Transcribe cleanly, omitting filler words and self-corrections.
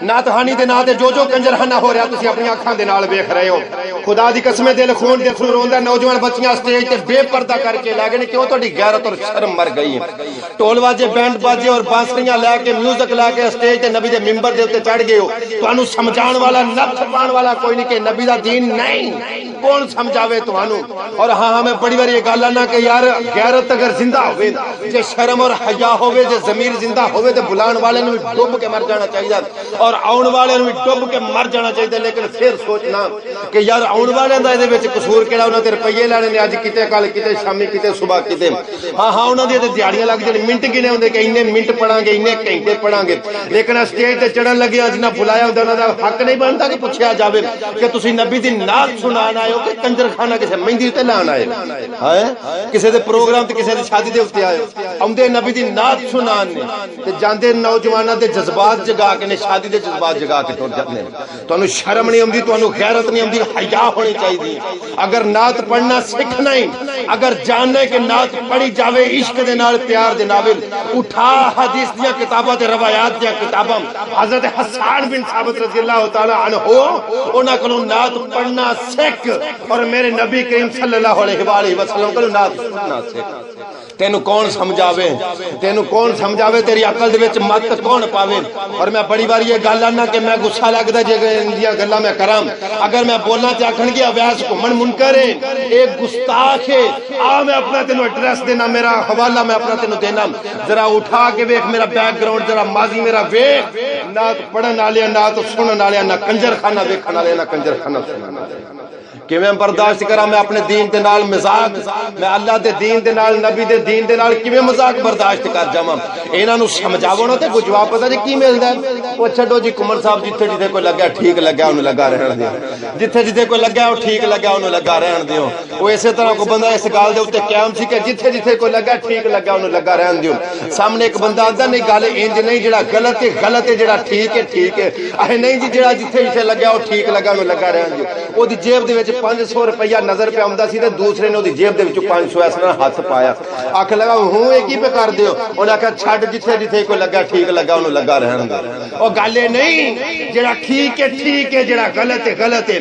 ناتہانی دے ناتے جو کنجرخانہ ہو رہا تسی اپنی آنکھاں دے نال ویکھ رہے ہو. خدا دی قسمیں دل خون دے تھرو روندا نوجوان بچیاں سٹیج تے بے پردہ کر کے لے گئے. کیوں تہاڈی غیرت اور شرم مر گئی ہے. ٹول واجے بینڈ باجے اور بانسریاں لے کے میوزک لے کے سٹیج تے نبی دے ممبر دے اوتے چڑھ گئے ہو. تانوں سمجھان والا نفس پان والا کوئی نہیں کہ نبی دا دین نہیں. کون سمجھاوے تانوں. اور ہاں میں بڑی بڑی یہ گل آنا کہ یار غیرت اگر زندہ ہوے جے شرم اور حیا ہوے جے ضمیر زندہ ہوے تے بلان والے نوں ڈوب کے مر جانا چاہیے اور آن والے نوں ڈوب کے مر جانا چاہیے. لیکن پھر سوچنا کہ یار آن والے دا دے وچ قصور کیڑا. انہاں تے روپیے لینے نے اج کیتے کل کیتے شامی کیتے صبح کیتے. ہاں انہاں دی تے دیہاڑیاں لگ جان منٹ گنے ہوندے کہ اننے منٹ پڑھاں گے اننے گھنٹے پڑھاں گے. لیکن سٹیج تے چڑھن لگے جنہاں بلایا ہوندا انہاں دا حق نہیں بنتا کہ پوچھیا جاوے کہ تسی نبی دی نعت سنان آئے ہو کہ کنجرخانہ کسے مہندی تے لان آئے ہائے کسے دے پروگرام تے کسے دی شادی دے اوتے آئے اوندے نبی دی نعت سنان نے تے جاندے نوجواناں دے جذبات جگا کے نے شادی دے جذبات جگا کے ٹر جاندے. تانوں شرم نہیں اوندی تانوں غیرت نہیں اوندی حیا ہونی چاہیے. اگر نعت پڑھنا سیکھنا ہی اگر جاننا ہے کہ نعت پڑھی جاوے عشق دے نال پیار دے ناول اٹھا حدیث دیاں کتاباں تے روایات دیاں کتاباں. حضرت حسان بن ثابت رضی اللہ تعالی عنہ انہاں کولوں نعت پڑھنا سیکھ اور میرے نبی کریم صلی اللہ علیہ وآلہ وسلم کولوں نعت سننا سیکھ. تینوں کون سمجھاوے تینوں کون سمجھاوے تیری عقل دے وچ مت کون پاوے. اور میں بڑی باری یہ گل آنا کہ میں غصہ لگدا جے اندیاں گلاں میں کراں اگر میں بولنا تے آکھن گے اویس گھمن منکر ہے ایک گستاخ ہے. آ میں اپنا تینوں ایڈریس دینا میرا حوالہ میں اپنا تینوں دینا. ذرا اٹھا کے ویکھ میرا بیک گراؤنڈ ذرا ماضی میرا ویکھ. نعت پڑھن والے نعت سنن والے نہ کنجرخانہ ویکھن والے نہ کنجرخانہ سنن والے. کہ میں برداشت کراں میں اپنے دین دے نال مزاق میں اللہ دے دین دے نال نبی دے دین دے نال کیویں مزاق برداشت کر جاواں. انہاں نوں سمجھاوو نا تے کوئی جواب پتہ جی کی ملدا ہے. او چھڈو جی کمر صاحب جتھے جتھے کوئی لگا ٹھیک لگا اونوں لگا رہن دیو. جتھے جتھے کوئی لگا او ٹھیک لگا اونوں لگا رہن دیو. او اسی طرح کو بندہ اس گل دے اوتے قائم سی کہ جتھے جتھے کوئی لگا ٹھیک لگا اونوں لگا رہن دیو. سامنے ایک بندہ آندا نہیں گل انج نہیں جڑا غلط ہے جڑا ٹھیک ہے اے نہیں جی جڑا جتھے جتھے لگا او ٹھیک لگا اونوں لگا رہن دیو. او دی جیب دے وچ 500 روپیہ نظر پہ آمدہ سی تے دوسرے نے دی جیب دے وچوں 500 اس طرح ہاتھ پایا. آکھ لگا ہوں ایک ہی پہ کر دیو. انہاں آکھیا چھڈ جتھے جتھے کوئی لگا ٹھیک لگا اونوں لگا رہن دے. او گل نہیں جڑا ٹھیک ہے جڑا غلط ہے.